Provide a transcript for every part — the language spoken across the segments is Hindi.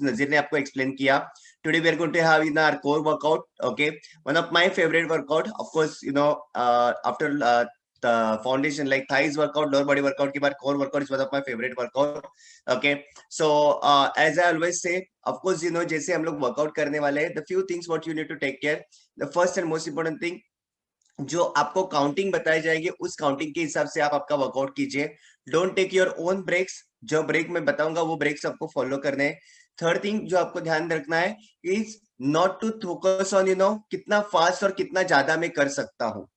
Nazir ने आपको explain किया. Today we are going to have in our core workout. Okay, one of my favorite workout. Of course, after the foundation like thighs workout, lower body workout के बाद core workout is one of my favorite workout. Okay, so as I always say, of course जैसे हम लोग workout करने वाले हैं, the few things what you need to take care. The first and most important thing, जो आपको काउंटिंग बताई जाएगी उस काउंटिंग के हिसाब से आप आपका वर्कआउट कीजिए. Don't take your own breaks. जो ब्रेक मैं बताऊंगा वो ब्रेक्स आपको फॉलो करने हैं. थर्ड थिंग जो आपको ध्यान रखना है is not to focus on कितना फास्ट और कितना ज्यादा मैं कर सकता हूँ.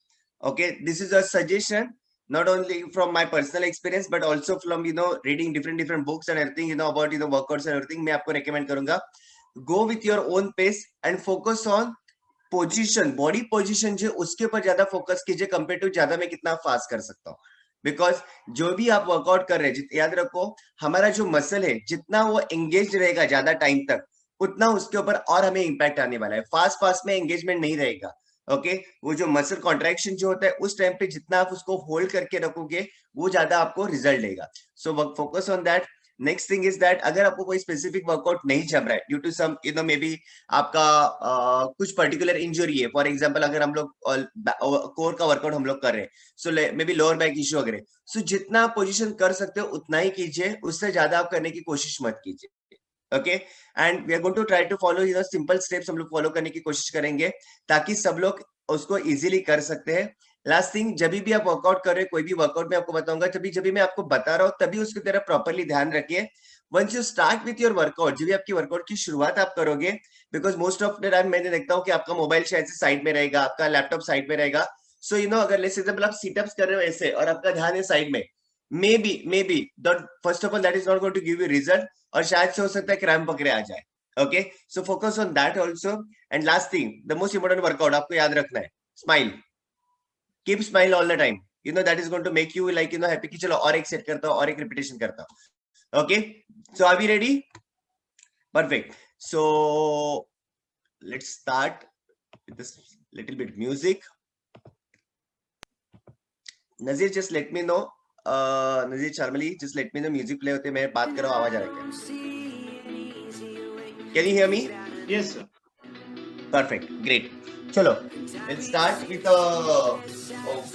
Okay, this is a suggestion not only from my personal experience but also from reading different books and everything about workouts and everything. मैं आपको recommend करूंगा, go with your own pace and focus on position, body position जो उसके ऊपर ज्यादा फोकस कीजिए कंपेयर टू ज्यादा मैं कितना फास्ट कर सकता हूँ. बिकॉज जो भी आप वर्कआउट कर रहे हैं, याद रखो हमारा जो मसल है जितना वो एंगेज रहेगा ज्यादा टाइम तक, उतना उसके ऊपर और हमें इंपैक्ट आने वाला है. फास्ट फास्ट में एंगेजमेंट नहीं रहेगा. ओके, वो जो मसल कॉन्ट्रैक्शन जो होता है उस टाइम पे जितना आप उसको होल्ड करके रखोगे वो ज्यादा आपको रिजल्ट देगा. So focus on that. Next thing is that अगर आपको कोई स्पेसिफिक वर्कआउट नहीं जम रहा है due to some maybe आपका कुछ पर्टिकुलर इंजरी है. फॉर एग्जांपल अगर हम लोग कोर का वर्कआउट हम लोग कर रहे हैं, so maybe lower back issue वगैरह, सो जितना पोजीशन कर सकते हो उतना ही कीजिए, उससे ज्यादा आप करने की कोशिश मत कीजिए. Okay, and we are going to try to follow simple steps हम लोग फॉलो करने की कोशिश करेंगे ताकि सब लोग उसको इजीली कर सकते हैं. लास्ट थिंग, जब भी आप वर्कआउट कर रहे हैं, कोई भी वर्कआउट में आपको बताऊंगा, जब भी मैं आपको बता रहा हूँ तभी उसकी तरफ प्रॉपरली ध्यान रखिए. Once you start with your workout, जब भी आपकी वर्कआउट की शुरुआत आप करोगे, because most of the time मैंने देखता हूँ कि आपका मोबाइल शायद से साइड में रहेगा, आपका लैपटॉप साइड में रहेगा. सो अगर लेट्स एग्जांपल आप सिटअप्स कर रहे हो ऐसे और आपका ध्यान है साइड में, maybe first of all that is not going to give you result, और शायद से हो सकता है क्रैम्प पकड़े आ जाए. Okay, so focus on that also. And last thing, the most important workout आपको याद रखना है, smile. Keep smile all the time. That is going to make you like happy कि चलो और एक सेट करता हूं और एक रिपीटेशन करता हूं. Okay, so are we ready? Perfect. So let's start with this little bit music. Nazir, just let me know. Nazir Charmali, just let me know music play होते मैं बात कर रहा हूँ, आवाज आ रहा है क्या? Can you hear me? Yes, sir. Perfect, great. चलो, let's start with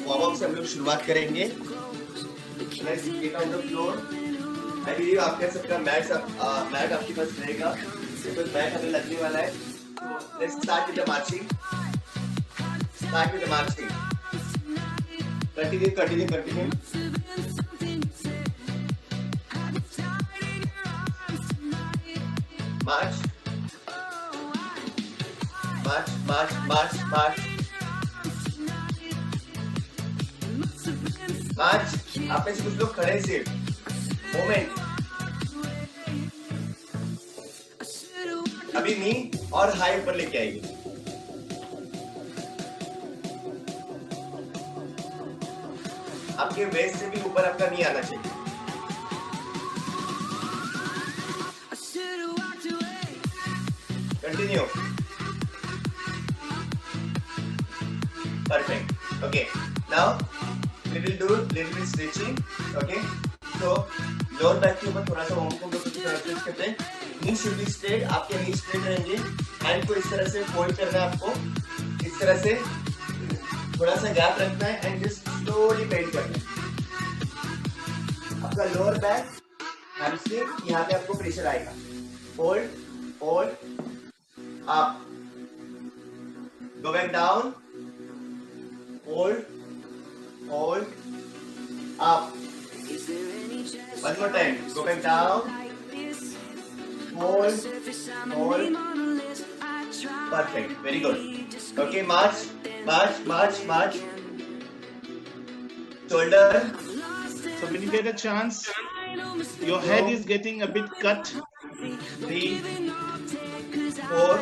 warm-up से हम लोग शुरुआत करेंगे. Let's get on the floor. I believe आपके सबका मैट आपके पास रहेगा, बिकॉज़ मैट हमें लगने वाला है. Let's start with the marching. Continue. March. आप में से कुछ लोग खड़े से मोमेंट. अभी नी और हाई ऊपर लेके आएगी. आपके वेस्ट से भी ऊपर आपका नी आना चाहिए. Continue. Perfect. Okay, now we will do little bit stretching. Okay, so lower back के ऊपर थोड़ा सा वार्म अप हम लोग स्ट्रेच करते हैं. नी शुड बी स्ट्रेट, आपके नी स्ट्रेट रहेंगे. हैंड को इस तरह से फोल्ड करना है आपको, इस तरह से थोड़ा सा गैप रखना है एंड जस्ट स्लोली बेंड करना है. आपका लोअर बैक, हैमस्ट्रिंग, यहाँ पे आपको प्रेशर आएगा. Hold up, go back down, hold up. One more time. Go back down. Hold. Perfect. Very good. Okay, march. Shoulder. So when you get a chance, your head is getting a bit cut. 3, 4.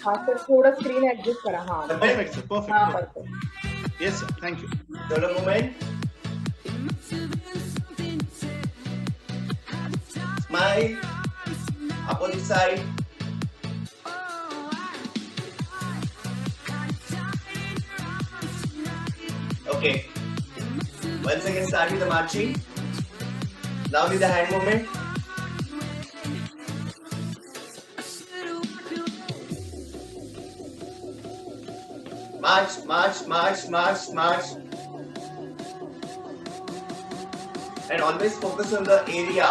हाँ सर, थोड़ा स्क्रीन एडजस्ट करा. हाँ, Perfect, sir. Perfect. हाँ, perfect. Yes, sir. Thank you. Shoulder movement. Smile. Opposite side. Okay. Once again, start with the marching. Now with the hand movement. March, march, march, march, march. And always focus on the area,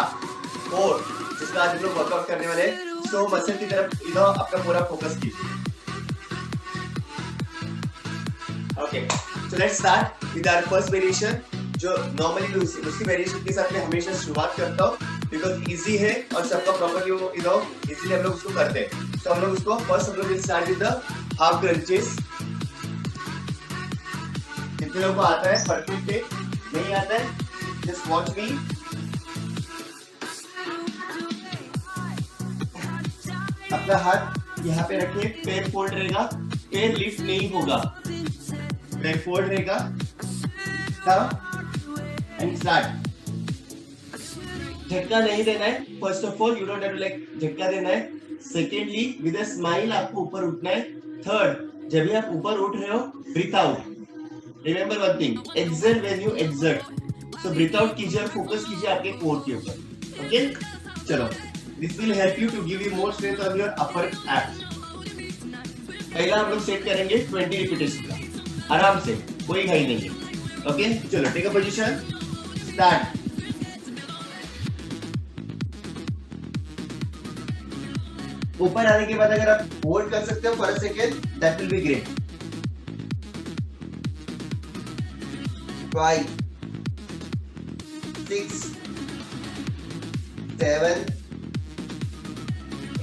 core, जिसका आज हम लोग वर्कआउट करने वाले हैं. So मसल की तरफ इधर अपना पूरा फोकस कीजिए. Okay, so let's start with our first variation. जो नॉर्मली उसकी वेरिएशन के साथ मैं हमेशा शुरुआत करता हूँ बिकॉज इजी है और सबका प्रॉपर्ली वो इजीली हम लोग उसको करते हैं. तो हम लोग उसको फर्स्ट हम लोग will start with the half crunches. कितने लोगों को आता है परफेक्ट है? नहीं आता है? जस्ट वॉच मी. अपना हाथ यहाँ पे रखिए, पैर फोल्ड रहेगा, पैर लिफ्ट नहीं होगा, पैर फोल्ड रहेगा. And start. झटका नहीं देना है. First of all you don't have to like झटका देना है. सेकेंडली विद अ स्माइल आपको ऊपर उठना है. थर्ड, जब भी आप ऊपर उठ रहे हो breathe out. Remember one thing, exert when you exert. So breathe out कीजिए और फोकस कीजिए आपके कोर के ऊपर. ओके, चलो. This will help you to give you more strength on your upper abs. पहला हम लोग सेट करेंगे 20 रिपीटेशन का, आराम से, कोई घाई नहीं है. ओके, चलो टेक अ पोजीशन. स्टार्ट. ऊपर आने के बाद अगर आप होल्ड कर सकते हो for a second, that will be great. 5 6 7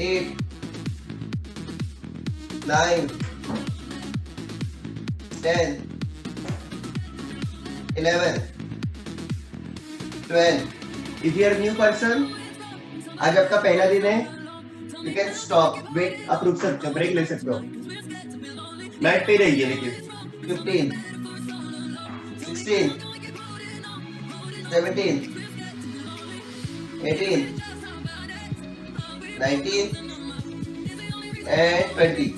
8 9 10 11 12. If you are a new person, आज आपका पहला दिन है, you can stop, wait, आप रुक सकते हो, ब्रेक ले सकते हो, मैट पे रहिए. लेकिन 15 16 17 18 19 and 20.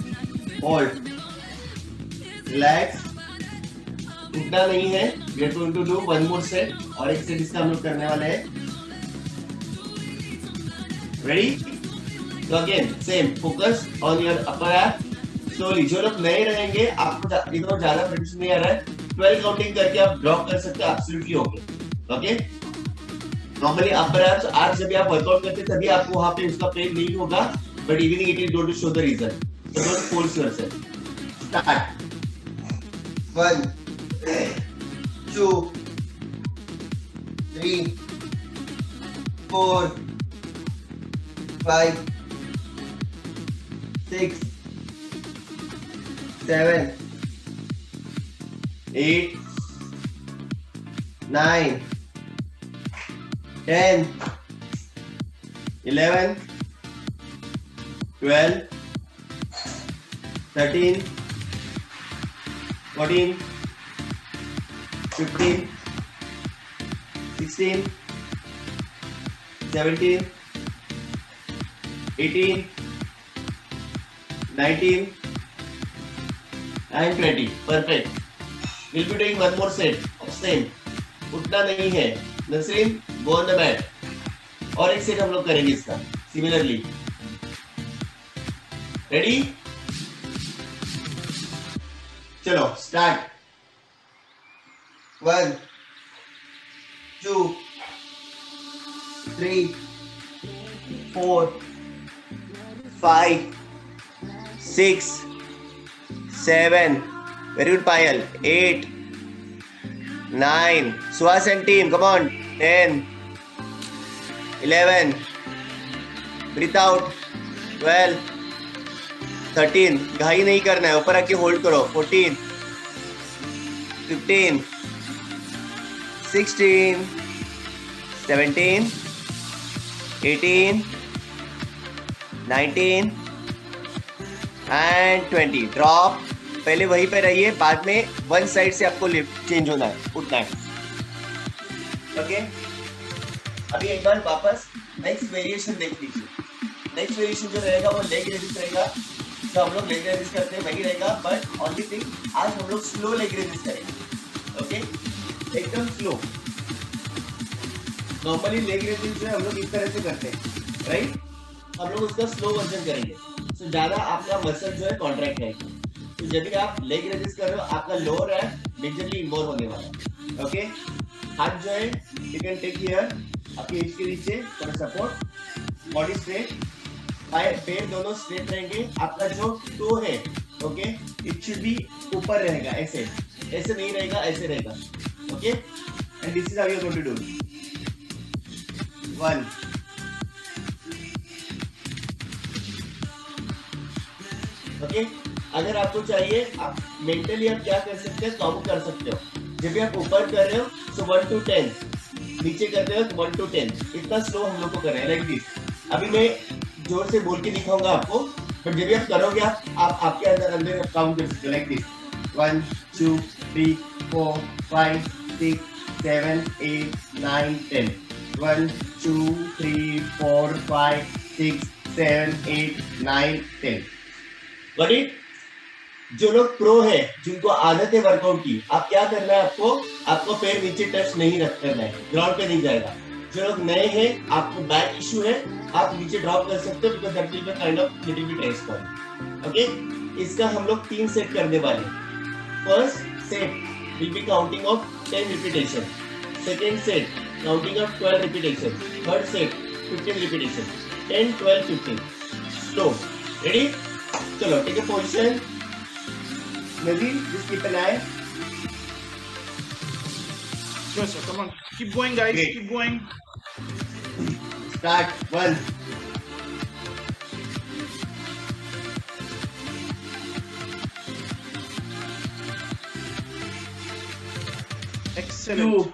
Hold, relax. उठना नहीं है. We are going to do one more set. और एक सेट इसका हम लोग करने वाले हैं. Ready? So again, same. Focus on your upper ab. Slowly. जो लोग नए रहेंगे, आपको इतना ज्यादा प्रैक्टिस नहीं आ रहा है, 12 काउंटिंग करके आप ड्रॉप कर सकते हो. Absolutely okay. ओके. नॉर्मली अपर एब्स आज जब आप वर्कआउट करते हैं तभी आपको वहां पे उसका पेन नहीं होगा, but evening it is going to show the result. So don't force yourself. Start. 1 2 3 4 5 6 7 8 9 10 11 12 13 14 15 16 17 18 19 and 20. Perfect. We'll be doing one more set of same. उठना नहीं है. Nasreen, go on the mat. और एक सेट हम लोग करेंगे इसका सिमिलरली. रेडी? चलो start. 1 2 3 4 5 6 7. Very good, Payal. 8 9. Suhas and team, come on. 10 11. Breathe out. 12 13. घाई नहीं करना है, ऊपर आके होल्ड करो. 14 15 16 17 18 19 and 20. ड्रॉप. पहले वहीं पे रहिए, बाद में वन साइड से आपको लिफ्ट चेंज होना है, उठना है. ओके, अभी एक बार वापस नेक्स्ट वेरिएशन देख लीजिए. नेक्स्ट वेरिएशन जो रहेगा वो लेग रेजिस्ट रहेगा. जो हम लोग लेग रेजिस्ट करते हैं वही रहेगा, बट ओनली थिंग आज हम लोग स्लो लेग रेजिस्ट करेंगे. ओके, एकदम स्लो. नॉर्मली लेग रेजिंग जो है हम लोग इस तरह से करते हैं, राइट? हम लोग उसका स्लो वर्जन करेंगे, तो ज्यादा आपका मसल जो है कॉन्ट्रैक्ट रहेगा। तो जब भी आप लेग रेजिंग कर रहे हो, आपका लोअर है मेजरली इन्वॉल्व होने वाला है। ओके, हाथ जो है यू कैन टेक हियर आपके हिप के नीचे फॉर सपोर्ट, बॉडी स्ट्रेट, पैर दोनों स्ट्रेट रहेंगे। आपका जो टो है, ओके, इट शुड बी ऊपर रहेगा, ऐसे ऐसे नहीं रहेगा, ऐसे रहेगा। Okay, and this is how you are going to do. 1 okay, अगर आपको चाहिए आप मेंटली आप क्या कर सकते हैं, काउंट कर सकते हो। जब भी आप ऊपर कर रहे हो तो 1 to 10, नीचे कर रहे हो तो 1 to 10, इतना स्लो हम लोग को कर रहे हैं, लाइक दिस। अभी मैं जोर से बोल के दिखाऊंगा आपको, पर जब भी आप करोगे आप आपके अंदर काउंट कर सकते हो, लाइक दिस। 1 2 3 4 5 6 7 8 9 10, 1 2 3 4 5 6 7 8 9 10। Got it? जो लोग प्रो है, जिनको आदत है वर्कआउट की, आप क्या करना है, आपको पैर नीचे टच नहीं रख करना है, ग्राउंड पे नहीं जाएगा। जो लोग नए हैं, आपको बैक इशू है, आप नीचे ड्रॉप कर सकते हो, because that will be kind of little bit response. Okay, इसका हम लोग 3 सेट करने वाले। First set will be counting of 10 repetition, second set counting of 12 repetition, third set 15 repetition, 10 12 15 slow. Ready? चलो, take a position. Nazir, just keep an eye. Sure, sir. Come on. Keep going, guys. Great. Keep going. Start. 1 Excellent. 2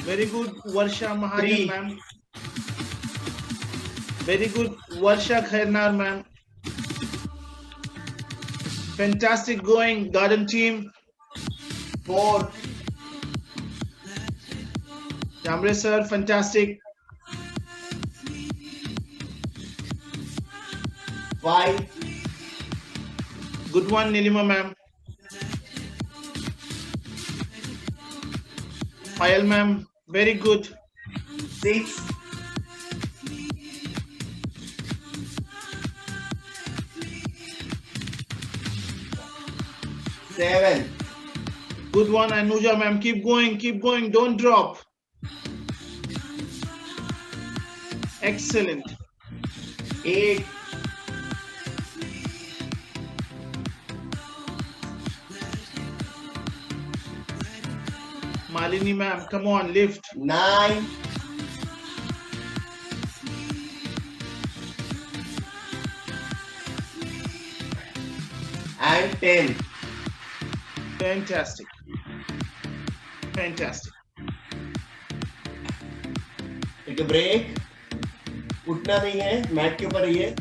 Very good, Varsha Mahajan, 3 ma'am. Very good, Varsha Khairnar, ma'am. Fantastic going, Garden team. 4 Jamre sir, fantastic. 5 Good one, Nilima, ma'am. Payal, ma'am. Very good. 6 7 Good one, Anuja, ma'am. Keep going. Don't drop. Excellent. 8 Malini, ma'am. Come on, lift. 9 and 10. Fantastic. Take a break. उठना नहीं है, मैट के ऊपर रहिए।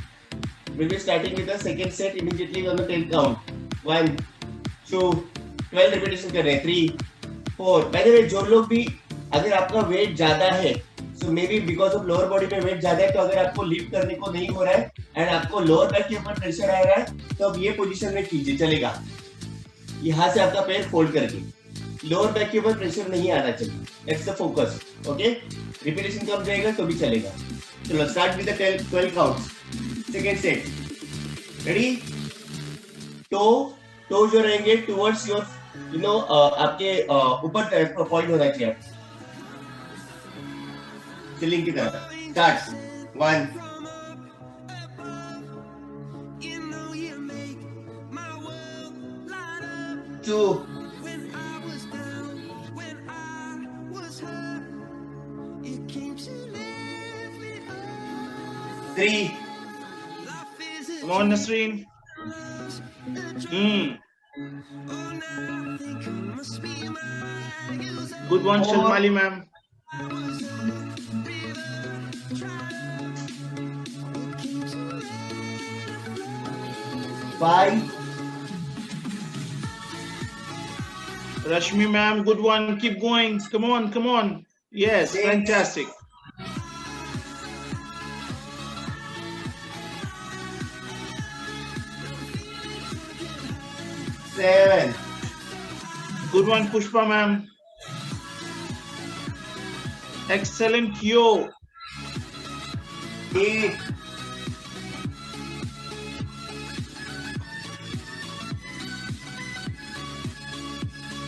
We'll be starting with the second set immediately on the 10 count. 1 2 12 repetition कर रहे हैं। 3 4 by the way, जो लोग भी अगर आपका वेट ज्यादा है, so maybe because of lower body में वेट ज्यादा है, तो अगर आपको लिफ्ट करने को नहीं हो रहा है एंड आपको लोअर बैक के ऊपर प्रेशर आ रहा है, तो अब ये पोजीशन में कीजिए, चलेगा। यहाँ से आपका पैर फोल्ड करके लोअर बैक के ऊपर प्रेशर नहीं आना चाहिए, that's the focus. Okay, repetition कम जाएगा तो भी चलेगा। चलो, start with the 12 counts. Second set, ready? Toe जो रहेंगे टुवर्ड्स योर आपके ऊपर पॉइंट होना चाहिए, सीलिंग की तरफ। Start. 1 2 3 Come on, Nasreen. Good one, Shalmali, ma'am. 5 Rashmi, ma'am. Good one. Keep going. Come on. Yes, 6 fantastic. 7. Good one, Pushpa ma'am. Excellent, yo. 8.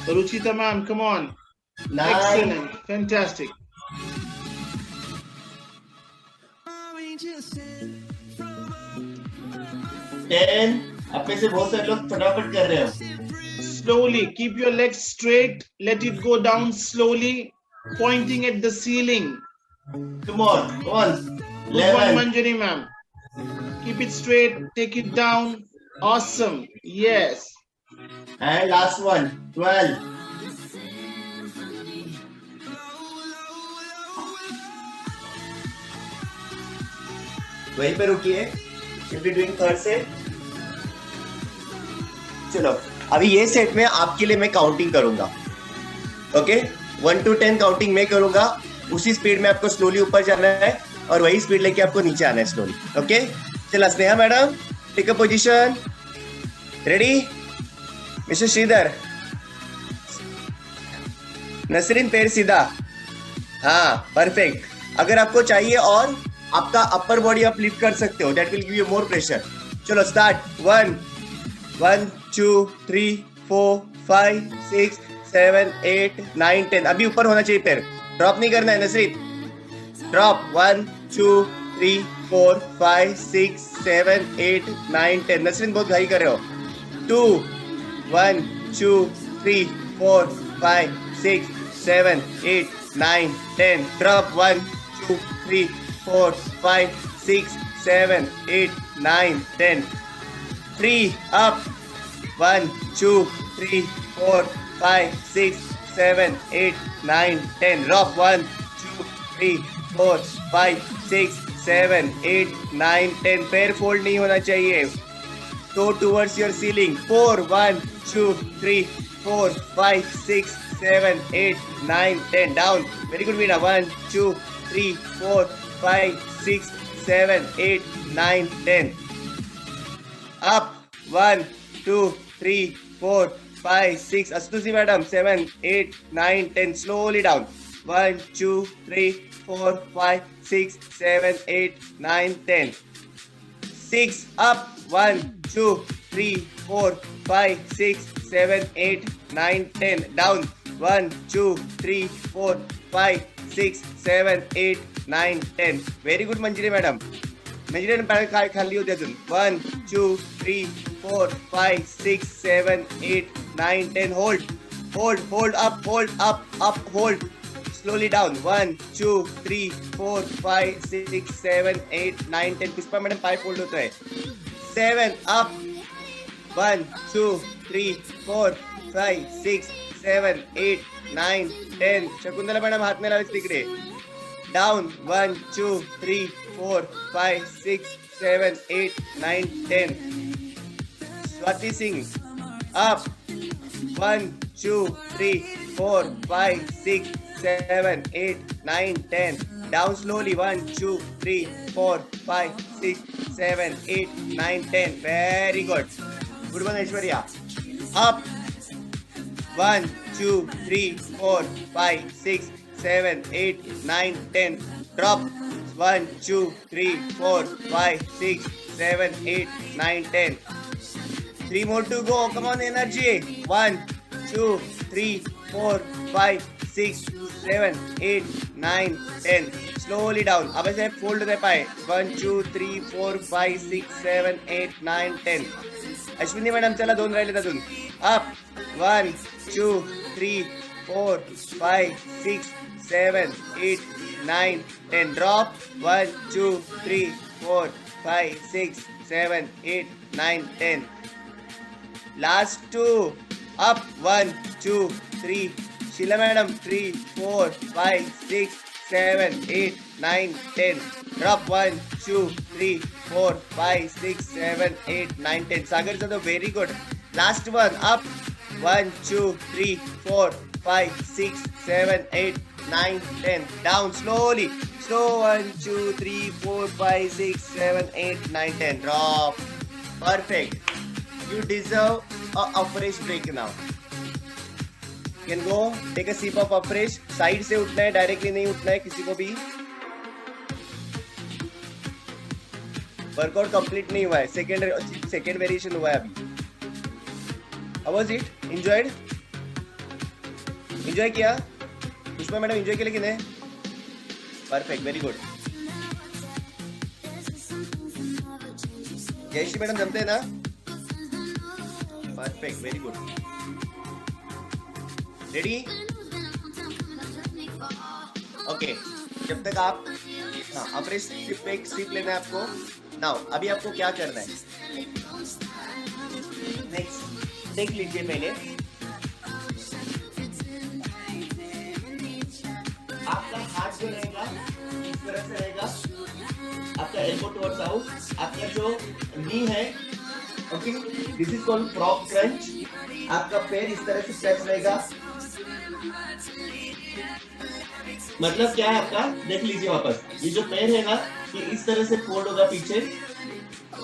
Ruchita ma'am, come on. 9. Excellent, fantastic. 10. आप में से बहुत सारे लोग फटाफट कर रहे हो. Slowly, keep your legs straight. Let it go down slowly, pointing at the ceiling. Come on. Good one, 11. Manjari ma'am. Keep it straight, take it down. Awesome, yes. And last one. 12. वहीं पे रुकिए. You'll be doing third set. चलो अभी ये सेट में आपके लिए मैं काउंटिंग करूंगा. ओके 1 to 10 काउंटिंग मैं करूंगा. उसी स्पीड में आपको स्लोली ऊपर जाना है और वही स्पीड लेके आपको नीचे आना है स्लोली. ओके चलो Sneha madam take a position. Ready mister Shridhar. Nasreen पैर सीधा. हाँ परफेक्ट. अगर आपको चाहिए और आपका अपर बॉडी आप लिफ्ट कर सकते हो. That will give you more pressure. चलो स्टार्ट. 1 2 3 4 5 6 7 8 9 10. अभी ऊपर होना चाहिए पैर. ड्रॉप नहीं करना है नसरीन. ड्रॉप. 1 2 3 4 5 6 7 8 9 10. नसरीन बहुत घाई कर रहे हो. 2 1 2 3 4 5 6 7 8 9 10. Drop. 1 2 3 4 5 6 7 8 9 10. 3 up. 1 2 3 4 5 6 7 8 9 10. Drop. 1 2 3 4 5 6 7 8 9 10. पैर फोल्ड नहीं होना चाहिए. Toe towards your ceiling. 4 1 2 3 4 5 6 7 8 9 10. Down. Very good, Veena. 1 2 3 4 5 6 7 8 9 10. Up. 1 2 3 4 5 6. Astuti madam. 7 8 9 10. Slowly down. 1 2 3 4 5 6 7 8 9 10. 6 up. 1 2 3 4 5 6 7 8 9 10. Down. 1 2 3 4 5 6 7 8 9 10. Very good Manjari madam. Manjari madam पैर खाली होते अजून. 1 2 3 4 5 6 7 8 9 10. Hold up. Hold. Slowly down. 1 2 3 4 5 6 7 8 9 10. Pushpa madam pipe fold होता है. 7 up. 1 2 3 4 5 6 7 8 9 10. शकुंतला मैडम हाथ में लावे तिकडे. Down. 1 2 3 4 5 6 7 8 9 10. Swati Singh. Up. 1 2 3 4 5 6 7 8 9 10. Down slowly. 1 2 3 4 5 6 7 8 9 10. Very good. Good one Aishwarya. Up. 1 2 3 4 5 6 7 8 9 10. Drop. 1 2 3 4 5 6 7 8 9 10. 3 more to go. Come on energy. 1 2 3 4 5 6 7 8 9 10. Slowly down. अब ऐसे फोल्ड होते पाए. 1 2 3 4 5 6 7 8 9 10. अश्विनी मैडम चला 2 राहिले अजून. Up. 1 2 3 4 5 6 7 8 9 10. Drop. 1 2 3 4 5 6 7 8 9 10. Last 2. Up. 1 2 3. Sheila madam. 3 4 5 6 7 8 9 10. Drop. 1 2 3 4 5 6 7 8 9 10. Sagar Jadhav, very good. Last one. Up. 1 2 3 4 5 6 7 8 9 10. Down slowly. Slow. 1 2 3 4 5 6 7 8 9 10. Drop. Perfect. You deserve a fresh break now. Can go take a sip of a fresh. Side से उठना है, डायरेक्टली नहीं उठना है किसी को भी. वर्कआउट कंप्लीट नहीं हुआ है, सेकेंड वेरिएशन हुआ है अभी. How was it? Enjoyed? Enjoy किया? पुष्पा मैडम enjoy किया लेकिन है? Perfect, very good. Jayashree madam जमते हैं ना? Perfect, very good. Ready? Okay. जब तक आप अपने स्लिप लेना है आपको. Now, अभी आपको क्या करना है? Next, देख लीजिए पहले. आपका हाथ जो रहेगा इस तरह से रहेगा, आपका एल्बो टुवर्ड्स आउट, आपका जो नी है, okay, this is called frog crunch. आपका पैर इस तरह से स्ट्रेच रहेगा. मतलब क्या है आपका, देख लीजिए वापस, ये जो पैर है ना, ये इस तरह से फोल्ड होगा पीछे,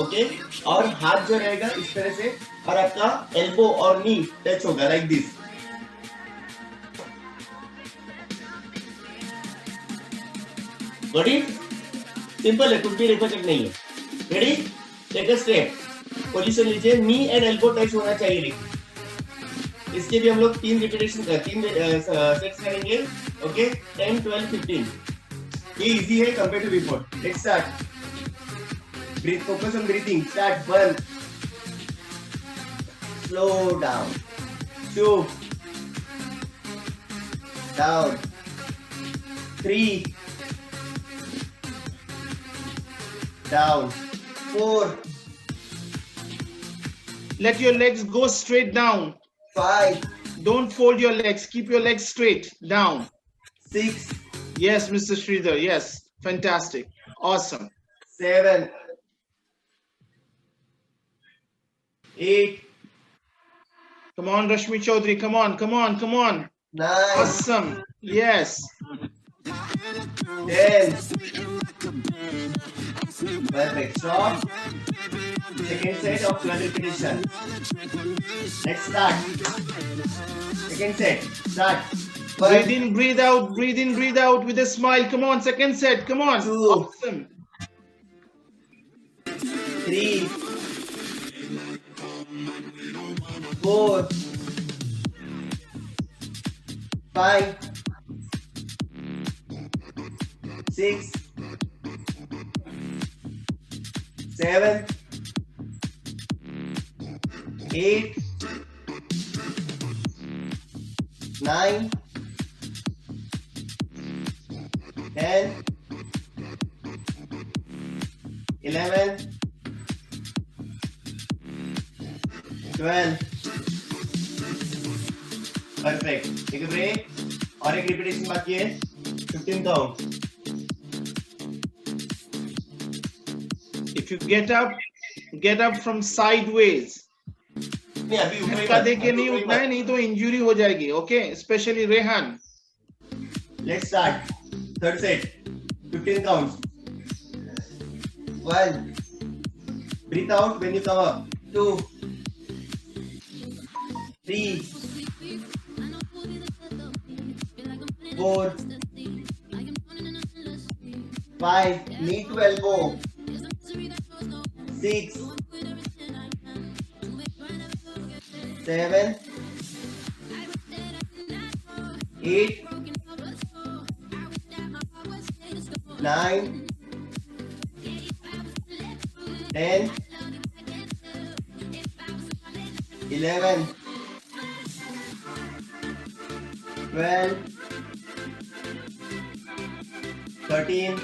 ओके, और हाथ जो रहेगा इस तरह से, और आपका एल्बो और नी टच होगा like this. Got it? Simple है, कुछ भी रिपीट नहीं है. Ready? Take a step. Position लीजिए, नी एंड एल्बो टच होना चाहिए. इसके भी हम लोग 3 सेट्स करेंगे. ओके, 10, 12, 15. ये इजी है compare to before. Let's start. Breathe, focus on breathing. Start. 1, slow down. 2, down. 3, down. 4, Let your legs go straight down. 5, Don't fold your legs. Keep your legs straight down. 6, Yes, Mr. Sridhar. Yes. Fantastic. Awesome. 7, 8, Come on, Rashmi Chaudhary. Come on, come on, come on. 9, Awesome. Yes. 10. Perfect. Stop. Second set of 12 repetition. Let's start. Second set. Start. Breathe in, breathe out. Breathe in, breathe out with a smile. Come on, second set. Come on. 2. Awesome. 3, 4, 5, 6, 7, 8, 9, 10, 11, 12. Perfect. एक ब्रेक और एक रिपीटेशन बाकी है. 15 count. If you get up from sideways. नहीं अभी ऊपर धक्का दे के नहीं उठना है, नहीं तो इंजरी हो जाएगी. Okay, specially Rehan. Let's start. Third set. 15 counts. 1, breathe out when you come up. 2, 3, 4, 5, knee to elbow. 6, 7, 8, 9, 10, 11, 12, 13,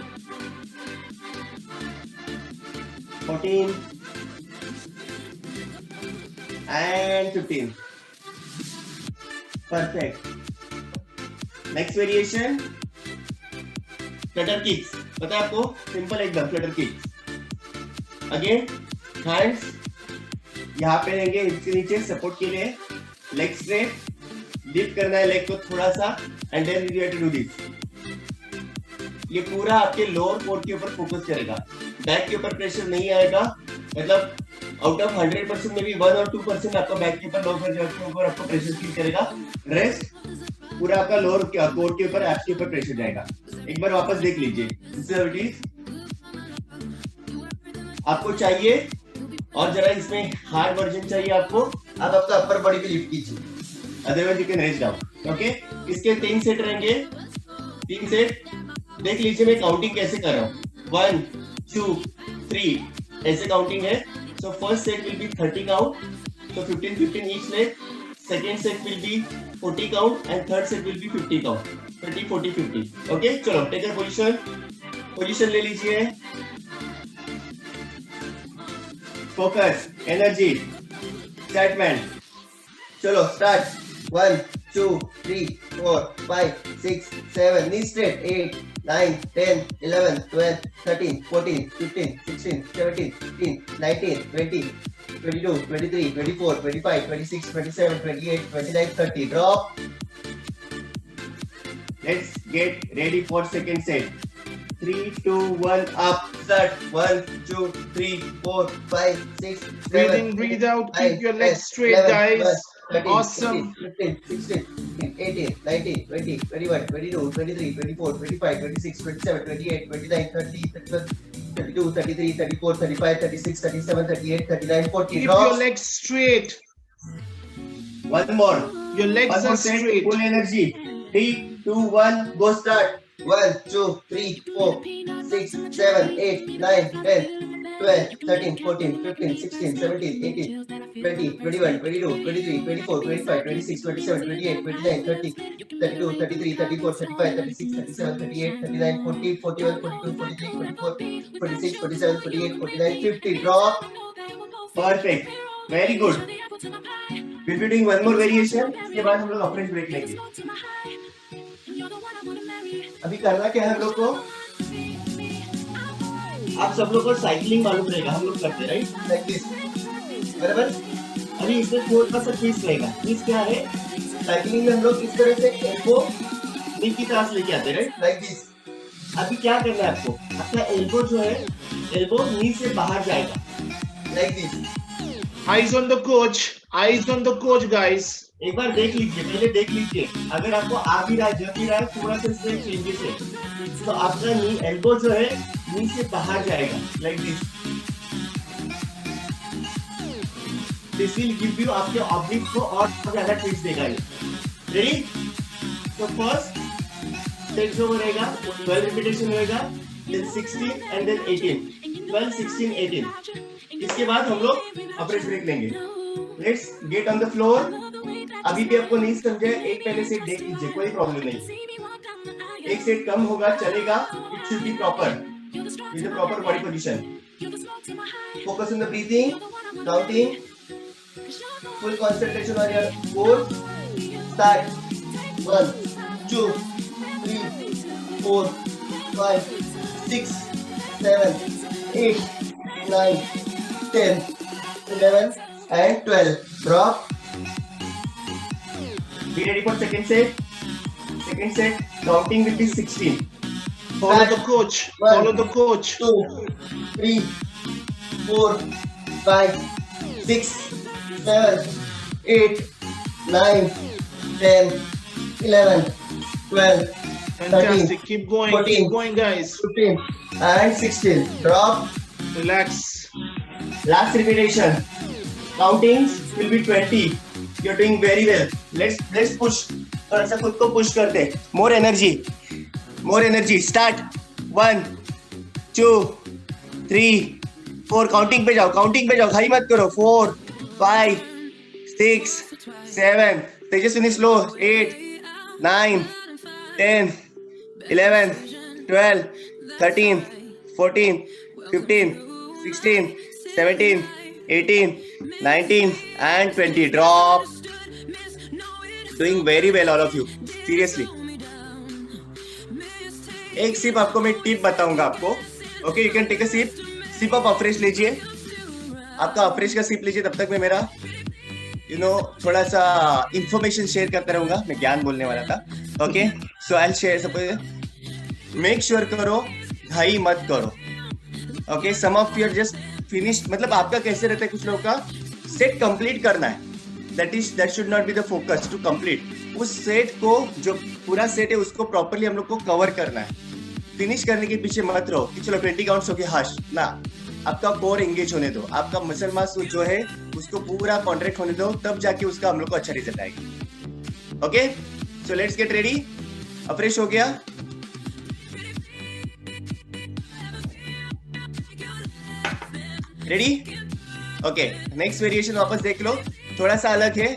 14 and 15. Perfect. Next variation, flutter kicks. पता है आपको, सिंपल एकदम flutter kicks. Again, hands यहाँ पे रहेंगे हिप्स के नीचे सपोर्ट के लिए. Leg straight, dip करना है लेग को थोड़ा सा and then you have to do this. ये पूरा आपके लोअर कोर के ऊपर फोकस करेगा. बैक के ऊपर प्रेशर नहीं आएगा, मतलब आउट ऑफ 100% में भी 1 और 2% आपका बैक के ऊपर लोअर के ऊपर आपको प्रेशर फील करेगा, रेस्ट पूरा आपका लोअर कोर के ऊपर एब्स के ऊपर प्रेशर जाएगा। एक बार वापस देख लीजिए, आपको चाहिए और जरा इसमें हार्ड वर्जन चाहिए आपको, अब आपका अपर बॉडी पे लिफ्ट कीजिए, otherwise you can rest down. Okay, इसके 3 सेट रहेंगे, 3 सेट देख लीजिए मैं काउंटिंग कैसे कर रहा हूँ, 1 2 3 ऐसे काउंटिंग है। So first set will B 30 count, so 15 each leg, second set will be 40 count and third set will be 50 count, 30 40 50। Okay, चलो टेक योर पोजीशन ले लीजिए, फोकस, एनर्जी, एक्साइटमेंट, चलो start. 1 2 3 4 5 6 7 knee straight, 8 9 10 11 12 13 14 15 16 17 18 19 20 22 23 24 25 26 27 28 29 30 drop। Let's get ready for second set, 3 2 1 up, start। 1 2 3 4 5 6 7 Breathe in, breathe out, keep your legs straight, guys. 13, Awesome. 15 16 18 19 20 21 22 23 24 25 26 27 28 29 30 31 32 33 34 35 36 37 38 39 40 Keep drop। your legs straight. One more, Your legs one are more set, straight. full energy, 3 2 1 go, start। 1 2 3 4 6 7 8 9 10 12 13 14 15 16 17 18 20 21 22 23 24 25 26 27 28 29 30 32 33 34 35 36 37 38 39 40 41 42 43 44 46 47 48 49 50 drop। Perfect, very good। We'll be doing one more variation, इसके बाद हम लोग अफ्रेश ब्रेक लेंगे। अभी करना क्या है हम लोग को, आप सब लोग को साइकिलिंग मालूम रहेगा, हम लोग करते राइट, लाइक दिस, बराबर। अभी इसमें थोड़ा सा ट्विस्ट रहेगा। ट्विस्ट क्या है, साइकिलिंग में हम लोग इस तरह से एल्बो नी की तरफ लेके आते हैं राइट, लाइक दिस। अभी क्या करना है आपको, आपका एल्बो जो है, एल्बो नी से बाहर जाएगा, like this. Eyes on the coach. Eyes on the coach, guys. एक बार देख लीजिए, पहले देख लीजिए, अगर आपको आ भी रहा है, जब भी रहा है, थोड़ा सा इसमें चेंजेस है, तो आपका नी एल्बो जो है नी से बाहर जाएगा, like this. This will give you आपके ऑब्लिक को और ज्यादा ट्विस्ट देगा ये। रेडी? तो फर्स्ट सेट जो रहेगा 12 रिपीटेशन रहेगा, then 16 and then 18, 12 16 18। इसके बाद हम लोग अफ्रेश ब्रेक लेंगे। Let's get on the floor. अभी भी आपको नहीं समझे, एक पहले सेट देख लीजिए, कोई प्रॉब्लम नहीं, एक सेट कम होगा चलेगा, it should be proper, with the proper body position. Focus on the breathing, counting, full concentration on your core. Start. 1 2 3 4 5 6 7 8 9 10 11 and 12 drop। Be ready for second set. Second set counting will be 16। Follow the coach. Follow the coach. 2 3 4 5 6 7 8 9 10 11 12 Fantastic. Keep going. 14, Keep going, guys. 15 and 16 drop। Relax. Last repetition, countings will be 20। You're doing very well। Let's push, थोड़ा सा खुद को पुश करते। More energy। Start। 1 2 3 4 काउंटिंग पे जाओ, हरी मत करो। 4 5 6 7 Tejaswini slow, 8 9 10 11 12 13 14 15 16 17 18 19 and 20 drop। Doing very well all of you, seriously। एक सिप आपको मैं टिप बताऊंगा आपको। Okay, you can take a sip of afresh लीजिए, आपका अफ्रेश का सिप लीजिए, तब तक मैं मेरा थोड़ा सा इंफॉर्मेशन शेयर करता रहूंगा, मैं ज्ञान बोलने वाला था। Okay, so I will share. Suppose make sure करो, घाई मत करो। Okay, some of your just finish, मतलब आपका कैसे रहता है कुछ लोगों का सेट कंप्लीट करना है, that should not be the focus to complete. उस सेट को, जो पूरा सेट है उसको प्रॉपर्ली हम लोग को कवर करना है। फिनिश करने के पीछे मत रहो कि चलो 20 काउंट्स हो गए हाश ना, आपका कोर एंगेज होने दो, आपका मसल मास जो है उसको पूरा कॉन्ट्रैक्ट होने दो, तब जाके उसका हम लोग को अच्छा रिजल्ट आएगा। Okay, so let's get ready. Fresh हो गया, रेडी? ओके, नेक्स्ट वेरिएशन वापस देख लो, थोड़ा सा अलग है।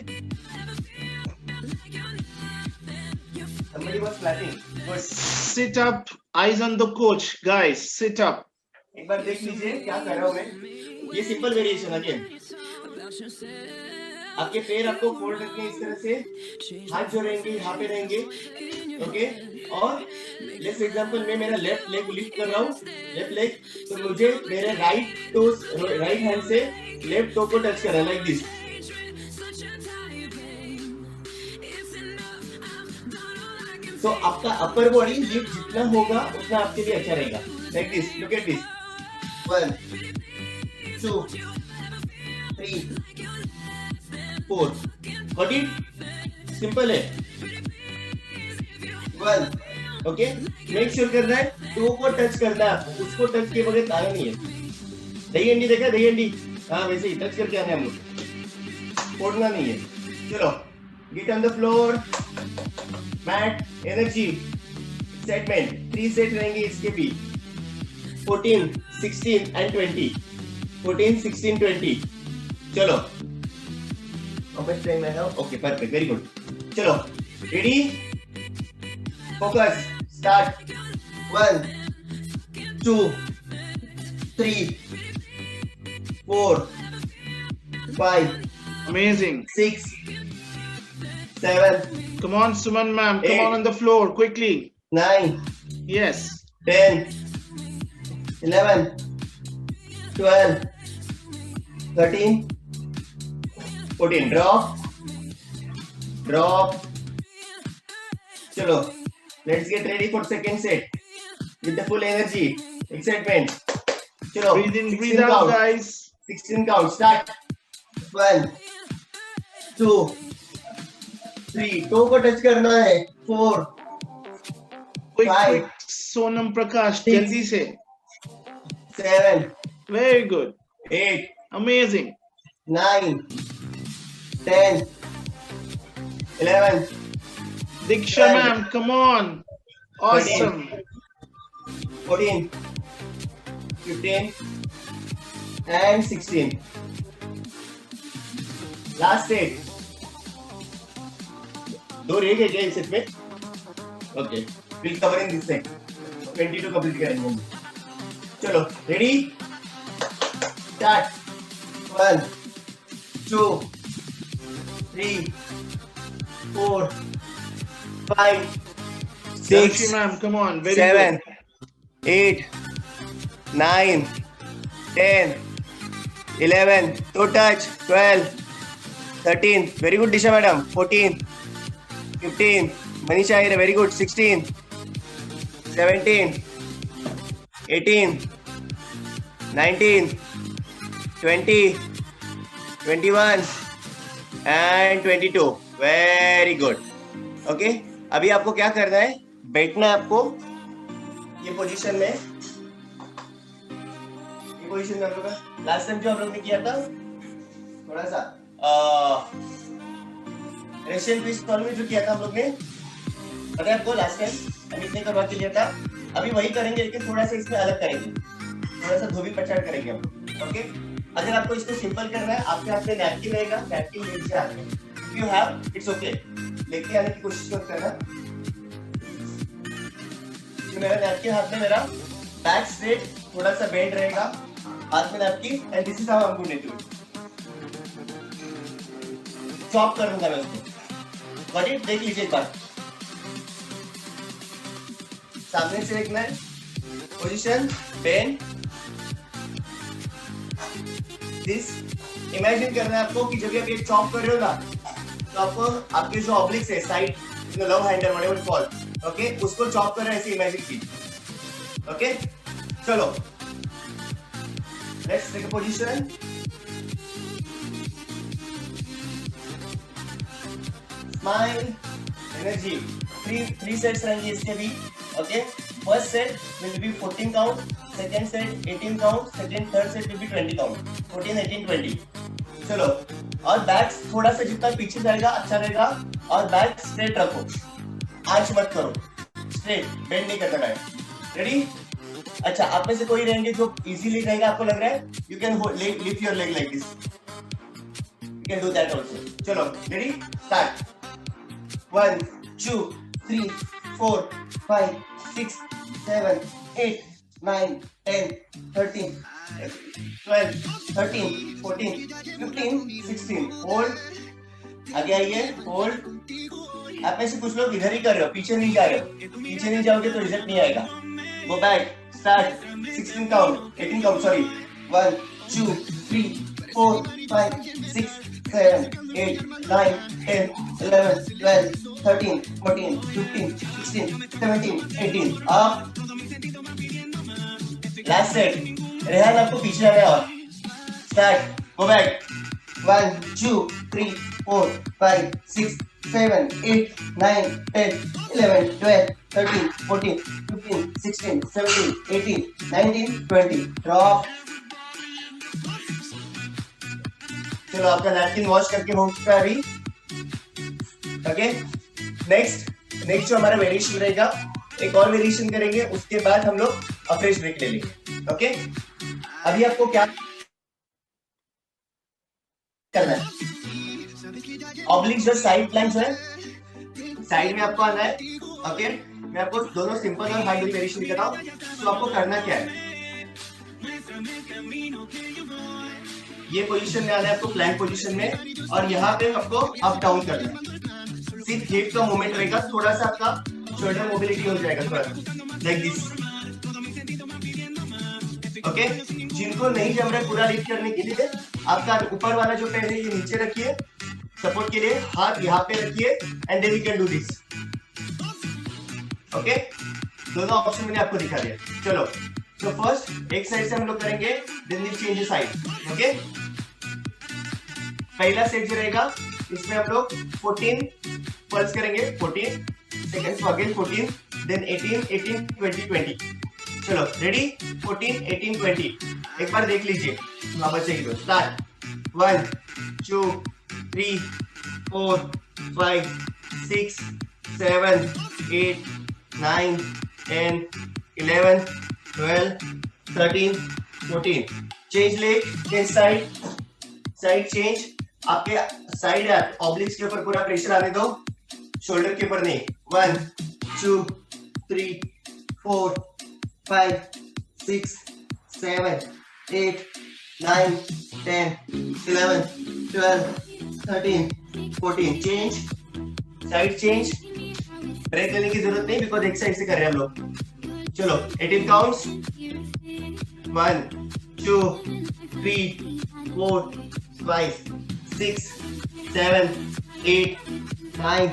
Somebody was clapping. Good. Sit up, eyes on the coach, guys. Sit up. एक बार देख लीजिए क्या कर रहा हूँ मैं। ये सिंपल वेरिएशन अगेन, आपके पैर आपको फोल्ड रखने इस तरह से, हाथ जो रहेंगे यहाँ पे रहेंगे, ओके। और लेट्स एग्जांपल मैं मेरा लेफ्ट लेग लिफ्ट कर रहा हूँ, लेफ्ट लेग, तो मुझे मेरे राइट हैंड से लेफ्ट टो को टच करना है लाइक दिस। तो आपका अपर बॉडी लिफ्ट जितना होगा उतना आपके लिए अच्छा रहेगा, like this, look at this, 1 2 3 4, got it? Simple है। 1, ओके, मेक श्योर करना है टो को टच करना है आपको, उसको टच किए बगैर आना नहीं है। दही अंडी देखा, दही अंडी, हाँ वैसे ही टच करके आना है हम लोग, फोड़ना नहीं है। चलो, get on the floor, mat, energy, excitement, 3 set रहेंगे इसके भी, 14, 16 एंड 20, 14, 16, 20। चलो, ओके परफेक्ट, वेरी गुड। चलो, ready, focus, start. 1 2 3 4 5 Amazing. 6 7 Come on, Suman ma'am. Come 8. on the floor quickly. 9 Yes. 10 11 12 13 14, drop। चलो, let's get ready for second set with the full energy, excitement। चलो, Breathe in, 16 breathe out, count, guys. 16 count, start। 1 2 3, to को टच करना है, 4 Quick, 5 quick, Sonam Prakash, 6, jaldi se. 7 Very good. 8 Amazing. 9 10 11 Diksha 12, ma'am, come on. Awesome. 14 15 and 16, last set। 2 रह गए क्या इस सेट में? Okay, will cover in this set, 22 complete करेंगे हम। चलो, ready, start. 1 2 3 4 5 Diksha 6 ma'am, come on. Very 7 good. 8 9 10 11, toe touch, 12 13, very good Disha madam, 14 15, Manisha Aire, very good, 16 17 18 19 20 21 and 22, very good। Okay, अभी आपको क्या करना है, बैठना है आपको ये पोजीशन में, ये पोजीशन में हम लोग का लास्ट टाइम जो हम लोग ने किया था, थोड़ा सा रशियन ट्विस्ट कॉल में जो किया था हम लोग ने, पता है आपको लास्ट टाइम हम इतने करवा के लिया था। अभी वही करेंगे लेकिन थोड़ा सा इसमें अलग करेंगे, थोड़ा सा धोबी पछाड़ करेंगे हम लोग। ओके, अगर आपको इसको सिंपल करना है, आपके हाथ में नैपकिन रहेगा, नैपकिन लेके आना है, if you have it's okay, लेके आने की कोशिश मत करना। तो मेरा नैपकिन हाथ में, मेरा बैक स्ट्रेट, थोड़ा सा बेंड रहेगा, हाथ में napkin, and this is how I am going to do it. Chop कर दूंगा मैं उसको, गॉट इट? देख लीजिए एक बार, सामने से देखना है, पोजीशन, बेंड, दिस। इमेजिन करना है आपको कि जब आप ये चॉप कर रहे हो ना, तो आपको आपके जो ऑब्लिक्स है, side, love handle, whatever call, okay, उसको चॉप कर रहे हैं, ऐसे इमेजिन कीजिए। ओके, चलो, Let's take a position. Smile. Energy. Three sets रहेंगे इसके भी. Okay. First set will be 14 count. Second set 18 count. Third set will be 20 count. 14, 18, 20. चलो. और बैक थोड़ा सा जितना पीछे जाएगा अच्छा रहेगा. और बैक स्ट्रेट रखो. आंच मत करो. स्ट्रेट. बेंड नहीं करना है. रेडी? अच्छा, आप में से कोई रहेंगे जो इजीली रहेगा, आपको लग रहा है? You can lift your leg like this. You can do that also. चलो, ready? Start. 1, 2, 3, 4, 5, 6, 7, 8, 9, 10, 13, 12, 13, 14, 15, 16. Hold. आगे आइए. Hold. आप में से कुछ लोग इधर ही कर रहे हो, पीछे नहीं जा रहे हो. पीछे नहीं जाओगे तो रिजल्ट नहीं आएगा. Go back. Start. 16 count. 18 count. Sorry. 1, 2, 3, 4, 5, 6, 7, 8, 9, 10, 11, 12, 13, 14, 15, 16, 17, 18. Up. Last set. Rehan आपको पीछे आना है और. Start. Go back. 1, 2, 3, 4, 5, 6, 7, 8, 9, 10, 11, 12, 13, 14, 15, 16, 17, 18, 19, 20. Drop. चलो आपका नैपकिन वॉश करके हो चुका है अभी. ओके. नेक्स्ट जो हमारा वेरिएशन रहेगा, एक और वेरिएशन करेंगे, उसके बाद हम लोग फ्रेश ब्रेक ले लेंगे. ओके. अभी आपको क्या करना है? ऑब्लिक जो साइड प्लैंक्स है, साइड में आपको आना है. ओके. मैं आपको दोनों सिंपल और हाई वेरिएशन दिखा रहा हूं. तो आपको करना क्या है? ये पोजीशन में आना है आपको, प्लैंक पोजीशन में, और यहाँ पे आपको अप डाउन करना है. सिर्फ हिप का मूवमेंट रहेगा, थोड़ा सा आपका शोल्डर मोबिलिटी हो जाएगा थोड़ा लाइक दिस. ओके. जिनको नहीं जम रहा है पूरा लिफ्ट करने के लिए, आपका ऊपर वाला जो पैर है ये नीचे रखिए सपोर्ट के लिए, हाथ यहाँ पे रखिए, and then you can do this. Okay. दोनों ऑप्शन मैंने आपको दिखा दिया. चलो. तो फर्स्ट एक साइड से हम लोग करेंगे, then we change the side. Okay. पहला सेट जो रहेगा इसमें हम लोग 14 पल्स करेंगे. 14 सेकंड्स अगेन 14, देन 18, 18, 20, 20. चलो रेडी. 14, 18, 20. एक बार देख लीजिए वापस से. Start. 1, 2, 3, 4, 5, 6, 7, 8, 9, 10, 11, 12, 13, 14. Change leg, change side. Side change. आपके साइड है, ऑब्लिक्स के ऊपर पूरा प्रेशर आने दो, शोल्डर के ऊपर नहीं. 1, 2, 3, 4, 5, 6, 7, 8, 9, 10, 11, 12, 13, 14. चेंज. Side change. ब्रेक लेने की जरूरत नहीं, बिकॉज एक साइड से कर रहे हैं हम लोग. चलो 18 counts. 1, 2, 3, 4, 5, 6, 7, 8, 9,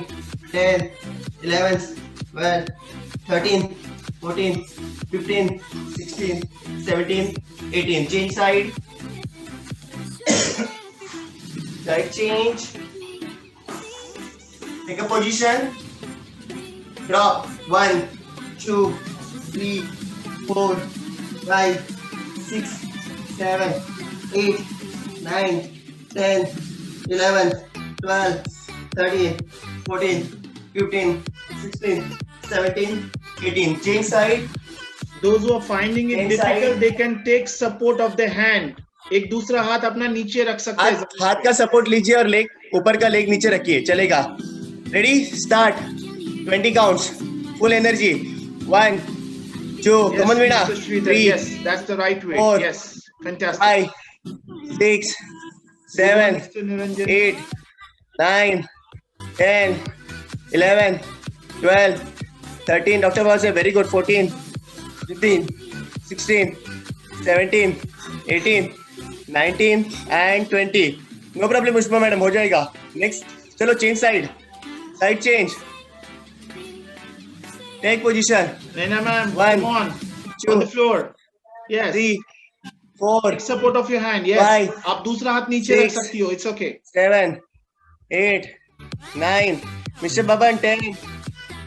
10, 11, 12, 13, 14, 15, 16, 17, 18. Change side. Side change. Take a position. Drop. 1, 2, 3, 4, 5, 6, 7, 8, 9, 10, 11, 12, 13, 14, 15, 16, 17, 18. Change side. Those who are finding it Change difficult, side. they can take support of the hand. एक दूसरा हाथ अपना नीचे रख सकते हैं. हाथ का सपोर्ट लीजिए और लेग ऊपर का लेग नीचे रखिए, चलेगा. Ready. Start. 20 counts. Full energy. 1, 2. Come on, Veena. 3. Yes, that's the right way. 4, Yes, fantastic. 5, 6, 7, 8, 9, 10, 11, 12, 13. Dr. Bose, very good. 14, 15, 16, 17, 18, 19 and 20. No problem, Pushpa madam, हो जाएगा. Next, चलो change side. Side change. Take position. Reena ma'am, 1, come on. 2, On the floor. Yes. 3, 4, Take support of your hand. Yes. 5, आप दूसरा हाथ नीचे रख 6, सकती हो. It's okay. 7, 8, 9, Mr. Baban, 10,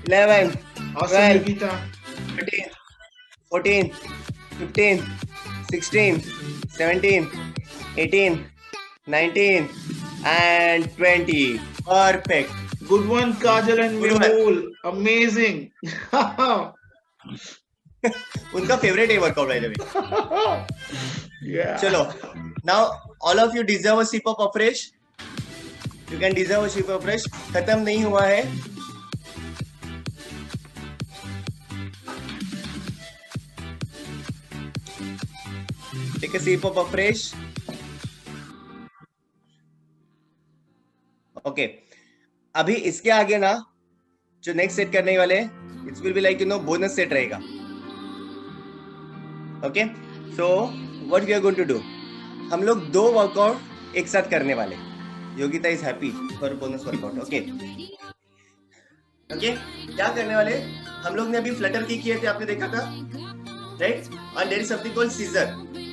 11, Awesome, 12, Nikita. 13, 14, 15, 16, 17, 18, 19, and 20. Perfect. Good one, Kajal and Good one. Mehul. Amazing. उनका फेवरेट है workout by the way. Yeah. चलो, now all of you deserve a sip of fresh. You can deserve a sip of fresh. खत्म नहीं हुआ है. Take a sip of fresh. Okay. अभी इसके आगे ना जो नेक्स्ट सेट करने वाले it's will be like bonus set रहेगा. Okay, so what we are going to do, हम लोग 2 वर्कआउट एक साथ करने वाले. Yogita is happy for bonus workout. Okay okay, क्या करने वाले, हम लोग ने अभी फ्लटर किक किए थे, आपने देखा था, right? And there is something called scissor.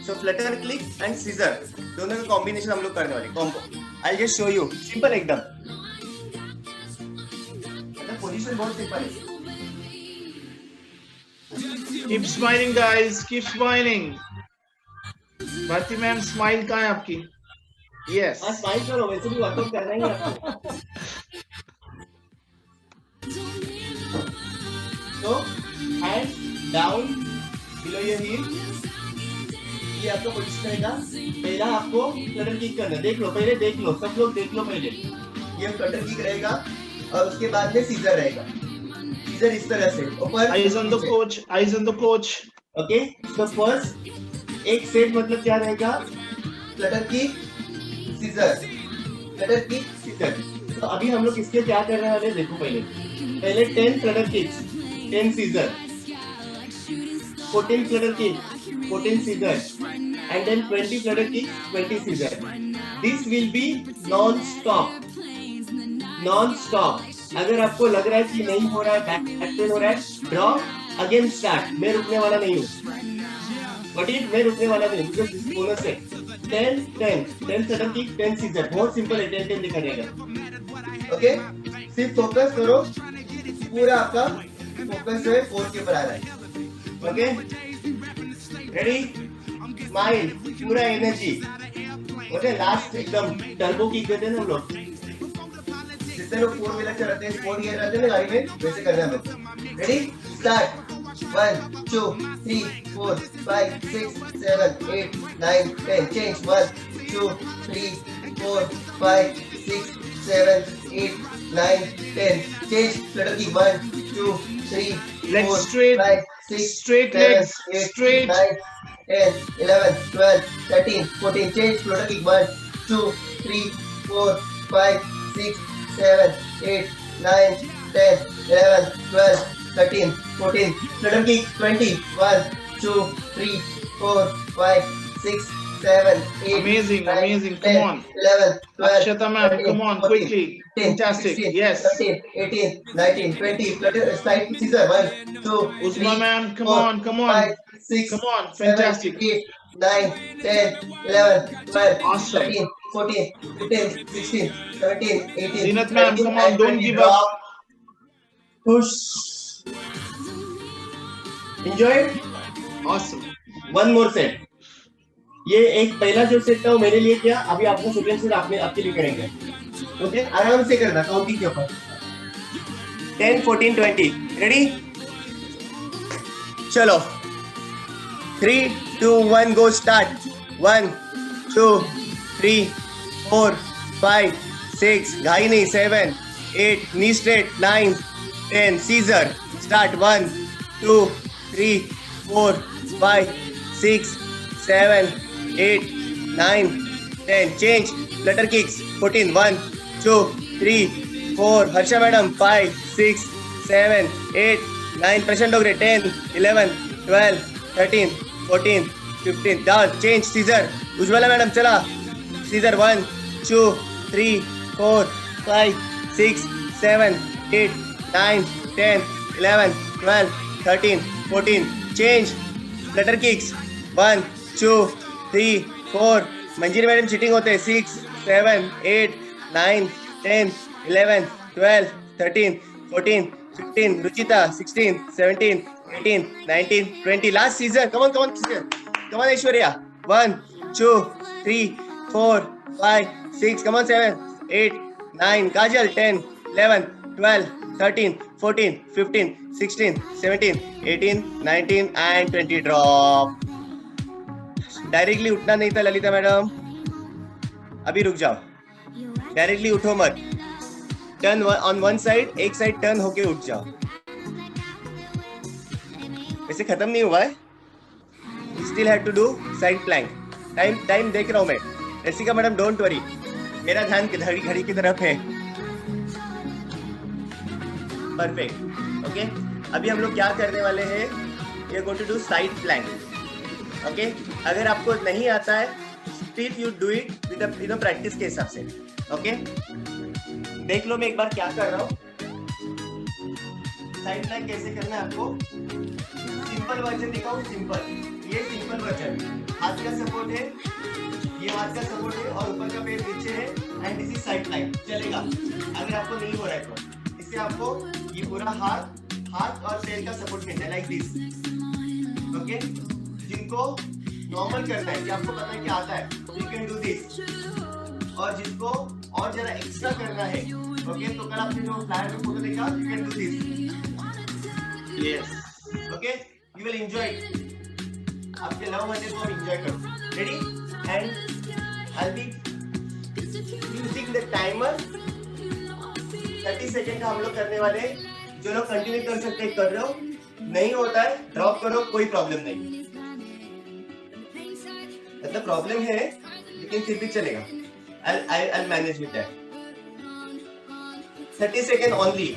So flutter click and scissor दोनों का कॉम्बिनेशन हम लोग करने वाले, combo. I just show you, simple एकदम. पोजीशन बहुत सिंपल है. Keep smiling, guys. Keep smiling. Bharti ma'am, smile कहाँ है आपकी? Yes. हाँ, स्माइल करो, वैसे भी वर्कआउट करना ही है आपको. So, hand down below your heel. ये आपका पोजीशन रहेगा. पहला आपको फ्लटर किक करना है. देख लो पहले, देख लो, सब लोग देख लो पहले. ये फ्लटर किक रहेगा और उसके बाद में सीजर रहेगा. सीजर इस तरह से ऊपर. Eyes on the coach. Eyes on the coach. Okay, तो फर्स्ट एक सेट मतलब क्या रहेगा, flutter kick scissor, flutter kick scissor. तो अभी हम लोग इसके क्या करने वाले, देखो पहले 10 flutter kicks, 10 scissor, 14 flutter kick, 14 scissor, and then 20 flutter kick, 20 scissor. This will be non-stop. Non-stop. अगर आपको लग रहा है कि नहीं हो रहा है, बैक पेन हो रहा है, ड्रॉप, अगेन स्टार्ट. मैं रुकने वाला नहीं हूँ. But it मैं रुकने वाला नहीं, because this is bonus है. 10 flutter kick, 10 scissor. बहुत सिंपल है, 10 दिखा देगा. ओके, सिर्फ फोकस करो, पूरा आपका फोकस है 4 के ऊपर आ रहा है. ओके, रेडी, स्माइल, पूरा एनर्जी. ओके, लास्ट एकदम टर्बो किक देते हैं ना हम लोग, जितने लोग 4 व्हीलर चलाते हैं, 4 गियर रहते हैं ना गाड़ी में, वैसे करना है हमें. Ready, start. 1 2 3 4 5 6 7 8 9 10. Change. 1 2 3 4 5 6 7 8 9 10. Change. Flutter kick. 1 2 3 Legs 4 straight. 5 6 Straight 7 legs. 8 Straight. 9 10 11 12 13 14. Change. Flutter kick. 1 2 3 4 5 6 7 8 9 10 11 12 13 14. Flutter kick. 20. 1 2 3 4 5 6 7 8 Amazing, 9, amazing. 10, Come on. 11 12 Akshata ma'am, 13, come on, 14, quickly. 15, Fantastic. 16, Yes. 17 18 19 20. Flutter slide scissor. 1 2 Uzma 3 ma'am, come 4, on, come on. 5 6 Come on, 7 fantastic. 8 9 10 11 12 Awesome. 13 14 15 16 17 18 Zinat ma'am, 19, come on, and don't 20. give up. Drop. Push. Enjoy it. Awesome. One more set. ये एक पहला जो सेट था वो मेरे लिए किया, अभी आपका सेकंड सेट आपके लिए करेंगे. ओके, आराम से करना, काउंटिंग के ऊपर. 10 14 20. रेडी, चलो. 3 2 1 गो. स्टार्ट. 1 2 3 4 5 6, घाई नहीं, 7 8, knee straight, 9 10. Scissor. Start. 1 2 3 4 5 6 7 8 9 10. Change. Flutter kicks. 14. 1 2 3 4. Harsha madam. 5 6 7 8 9. Prashant Dogre. 10 11 12 13 14 15. Down. Change. Scissor. Ujwala madam. Chala. Scissor. 1 2 3 4 5 6 7 8 9 10 11 12 13 14. Change. Flutter kicks. 1 2 3, 4, मंजिरी मैडम चीटिंग होते हैं, 6, 7, 8, 9, 10, 11, 12, 13, 14, 15, Ruchita 16, 17, 18, 19, 20, last season, come on Aishwarya, 1, 2, 3, 4, 5, 6, come on 7, 8, 9, Kajal 10, 11, 12, 13, 14, 15, 16, 17, 18, 19 and 20 drop. Directly उठना नहीं था ललिता मैडम, अभी रुक जाओ, डायरेक्टली उठो मत, टर्न ऑन वन साइड, एक साइड टर्न होके उठ जाओ। वैसे खत्म नहीं हुआ है, still had to do side plank. Time देख रहा हूं मैं, रसिका मैडम डोंट वरी, मेरा ध्यान घड़ी की तरफ है। Perfect, okay. अभी हम लोग क्या करने वाले हैं, we are going to do side plank, okay. अगर आपको नहीं आता है, still you do it with practice के हिसाब से, ओके। देख लो मैं एक बार क्या कर रहा हूँ, साइड प्लैंक कैसे करना है आपको, सिंपल वर्जन दिखाऊं, सिंपल, ये सिंपल वर्जन, हाथ का सपोर्ट है, ये हाथ का सपोर्ट है और ऊपर का पैर नीचे है, and this is side plank, चलेगा। अगर आपको नहीं हो रहा है तो इससे आपको ये पूरा हाथ और पैर का सपोर्ट करना है, लाइक दिस, ओके। जिनको नॉर्मल करना है, कि आपको पता है कि आता है, यू कैन डू दिस, और जिसको और जरा एक्स्ट्रा करना है, ओके, तो कल आपने जो फ्लैट में फोटो देखा, you can do this, yes, okay, you will enjoy it. आपके लव मजे को एंजॉय करो, ready, and I be using the timer, 30 second का हम लोग करने वाले हैं। जो लोग कंटिन्यू कर सकते हैं कर रहे हो, नहीं होता है ड्रॉप करो, कोई प्रॉब्लम नहीं, मतलब प्रॉब्लम है लेकिन फिर भी चलेगा, I'll manage with that. 30 second only.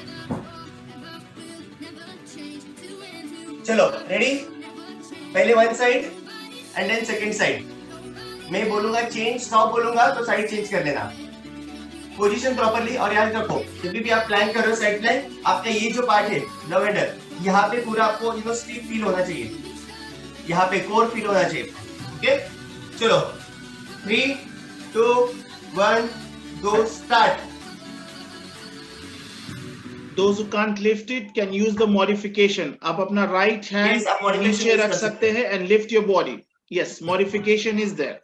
चलो रेडी, पहले one side and then second side. मैं बोलूंगा चेंज, 100 बोलूंगा तो साइड चेंज कर लेना, पोजीशन प्रॉपर्ली। और याद रखो, जब भी आप प्लान कर रहे हो साइड प्लान, आपका ये जो पार्ट है लवेंडर, यहाँ पे पूरा आपको स्टीफ फील होना चाहिए, यहाँ पे कोर फील होना चाहिए, ओके। चलो 3, 2, 1, go, start. Those who can't lift it can use the modification. आप अपना right hand नीचे रख सकते हैं and lift your body. Yes, modification is there.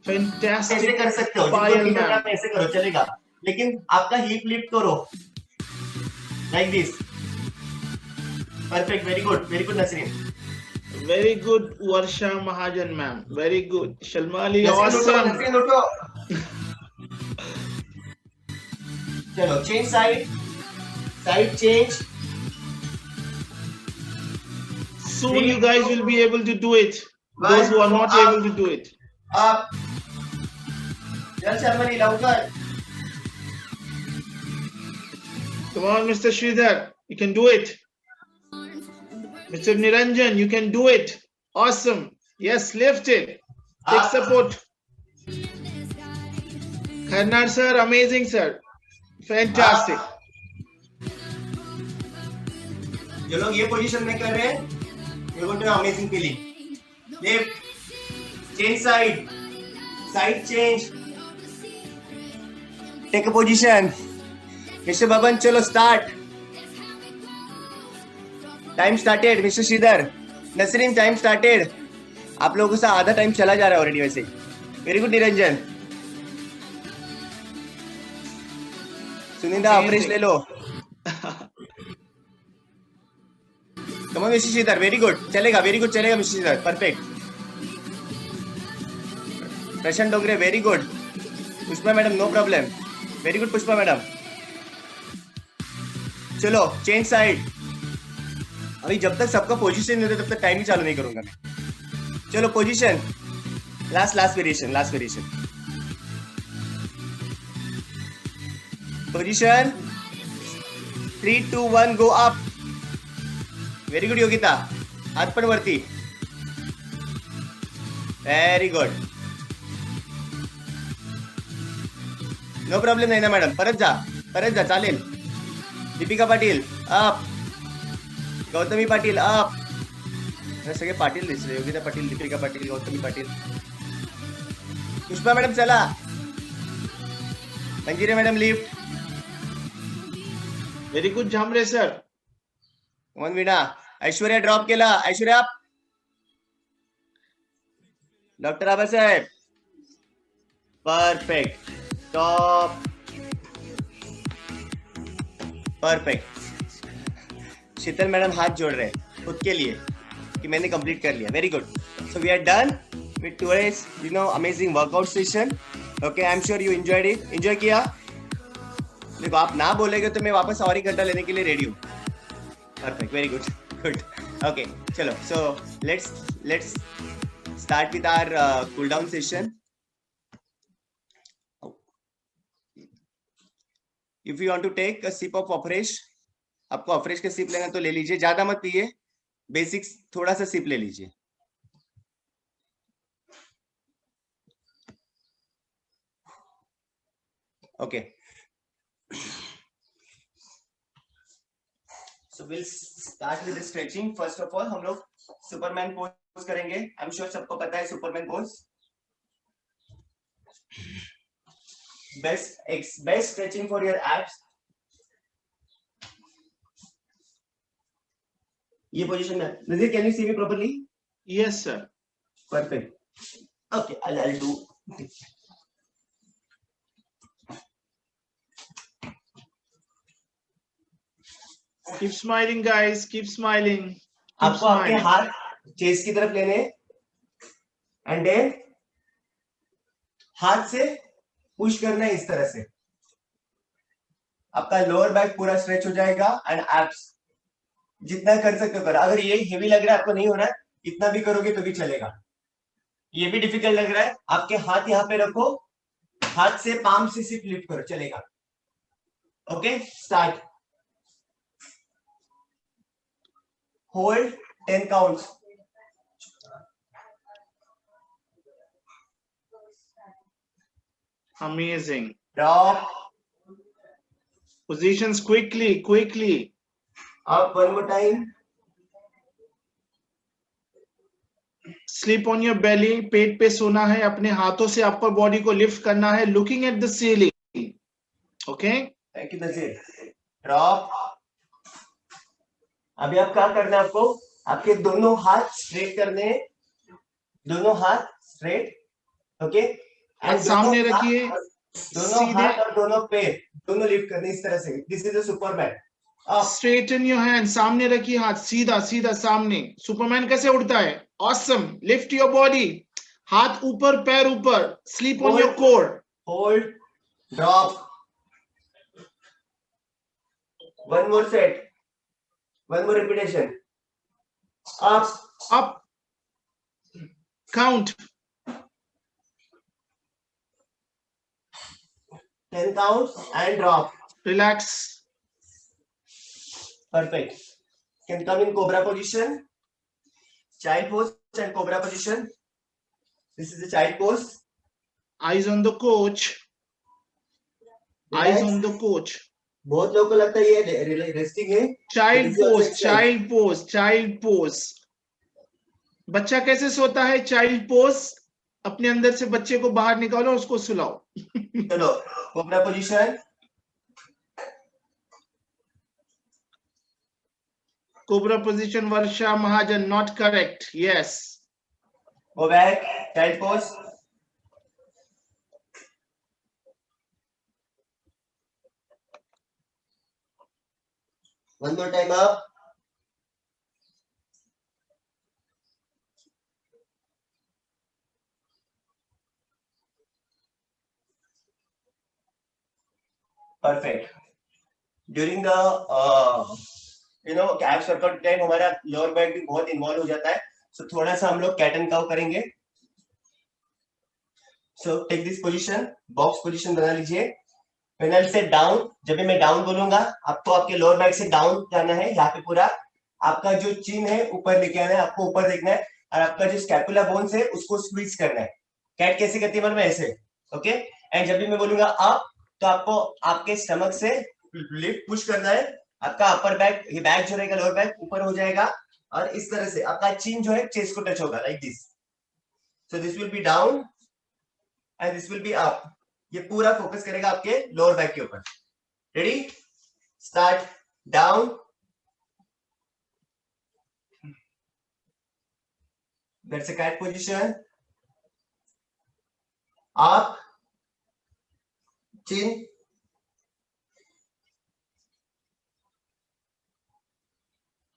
Fantastic. ऐसे कर सकते हो, ऐसे करो चलेगा, लेकिन आपका हिप लिफ्ट करो, like this. Perfect, very good Nasreen. Very good Varsha Mahajan ma'am, very good. Shalmali, awesome. चलो change side change. Soon you guys will be able to do it. Those who are not able to do it. Up. चल शर्मली लवकर। Come on, Mr. Sridhar, you can do it. Mr. Niranjan, you can do it. Awesome. Yes, lift it. Take support. Kharnar sir, amazing sir. Fantastic. जो लोग ये पोजीशन में कर रहे हैं, you're going to have amazing feeling. Lift, change side change. Take a position. Mr. Baban, चलो start. Time started, Mr. Sridhar. Nasreen, time started. आप लोगों से आधा टाइम चला जा रहा है ऑलरेडी वैसे। Very good Niranjan. सुनिंदा अफ्रेश ले लो। Come on, Mr. Sridhar, very good. चलेगा, very good चलेगा Mr. Sridhar, perfect. Prashant Dongre, very good. Pushpa madam, no problem. Very good Pushpa madam. चलो, change side. अभी जब तक सबका पोजीशन नहीं होता तब तक टाइम ही चालू नहीं करूंगा मैं। चलो position, last variation. Position 3, 2, 1 go up. Very good Yogita, हात पण वरती, वेरी गुड, नो प्रॉब्लेम नाही ना मॅडम, परत जा चालेल। दीपिका पाटील अप, गौतमी पाटील अप, सगळे पाटील दिसले, योगिता पाटील, दीपिका पाटील, गौतमी पाटील, पुष्पा मैडम चला, Manjiri madam lift, very good Zambre sir. One Veena, Aishwarya drop केला, Aishwarya doctor Abasaheb perfect, top perfect. Sheetal madam हाथ जोड़ रहे हैं खुद के लिए कि मैंने कंप्लीट कर लिया. Very good. So we are done with today's amazing workout session. Okay, I am sure you enjoyed it. Enjoy किया? देखो आप ना बोलेगे तो मैं वापस और 1 घंटा लेने के लिए रेडी हूँ. Perfect, very good, good. Okay, चलो. So let's start with our cool down session. If you want to take a sip of afresh, आपको अफ्रेश का सिप लेना तो ले लीजिए, ज्यादा मत पिए, बेसिक्स थोड़ा सा सिप ले लीजिए. Okay, so we'll start with the stretching. First of all हम लोग सुपरमैन पोज करेंगे. आई एम श्योर सबको पता है superman pose. Best stretching for your abs. ये पोजीशन में Nazir, can you see me properly? Yes sir. Perfect. Okay, I'll do. Keep smiling guys, keep smiling. आपको आपके हाथ चेस्ट की तरफ लेने एंड देन हाथ से पुश करना है इस तरह से. आपका लोअर बैक पूरा स्ट्रेच हो जाएगा एंड एब्स जितना कर सकते हो करो. अगर ये हेवी लग रहा है, आपको नहीं हो रहा है, इतना भी करोगे तो भी चलेगा. ये भी डिफिकल्ट लग रहा है, आपके हाथ यहाँ पे रखो, हाथ से पाम से सिर्फ लिफ्ट करो, चलेगा. Okay, start. Hold 10 counts. Amazing. Drop. Positions quickly. Up one more time. Sleep on your belly. पेट पे सोना है, अपने हाथों से अपर बॉडी को लिफ्ट करना है. Looking at the ceiling. Okay? Thank you, Nazir. Drop. अभी आप क्या करना है, आपको आपके दोनों हाथ स्ट्रेट करने, दोनों हाथ स्ट्रेट. ओके, एंड सामने रखिए, दोनों हाथ और दोनों पैर दोनों लिफ्ट करने इस तरह से. This is a superman. Straighten your hand. सामने रखिए हाथ, सीधा सीधा सामने. सुपरमैन कैसे उड़ता है? ऑसम. Lift your body. हाथ ऊपर, पैर ऊपर. Sleep on your core. Hold. Drop. One more set. One more repetition. Up. Count. 10 counts and drop. Relax. Perfect. Can come in cobra position. Child pose and cobra position. This is the child pose. Eyes on the coach. Eyes on the coach. बहुत लोगों को लगता है ये रेस्टिंग है. Child pose. बच्चा कैसे सोता है? Child pose. अपने अंदर से बच्चे को बाहर निकालो, उसको सुलाओ. चलो, cobra position. Cobra position. Varsha Mahajan, not correct. Yes. Go back. Child pose. One more time up. Perfect. During the abs workout time हमारा लोअर बैक भी बहुत इन्वॉल्व हो जाता है. So थोड़ा सा हम लोग कैट एंड काउ करेंगे. So take this position. Box position बना लीजिए. When I say down, जब भी मैं डाउन बोलूंगा, आपको आपके लोअर बैक से डाउन जाना है. यहाँ पे पूरा आपका जो चिन है ऊपर लेके आना है, आपको ऊपर देखना है, और आपका जो स्कैपुला बोन्स है उसको स्क्वीज करना है. कैट कैसे करती है? मैं ऐसे. ओके, एंड जब भी मैं बोलूंगा अप, तो आपको आपके स्टमक से लिफ्ट पुश करना है. आपका अपर बैक, ये बैक जो रहेगा लोअर बैक ऊपर हो जाएगा, और इस तरह से आपका चिन जो है चेस्ट को टच होगा, like this. So this will be down and this will be up. ये पूरा फोकस करेगा आपके लोअर बैक के ऊपर. Ready, start. Down, that's a cat position. Up, chin,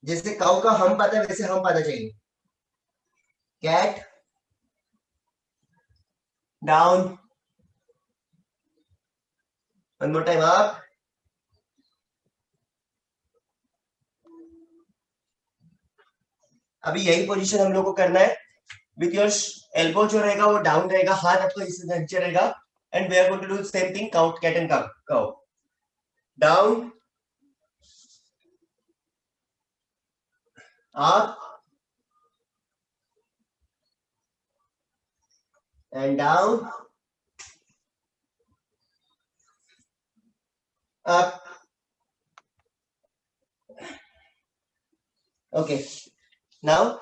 जैसे काऊ का हम आता है वैसे हम आना चाहिए. Cat, down, one more time. Up, अभी यही पोजीशन हम लोग को करना है. विथ योर एल्बो जो रहेगा वो डाउन रहेगा, हाथ आपको इससे नीचे रहेगा. And we are going to do same thing, count, cat and cow. Down, up and down, up. Okay, now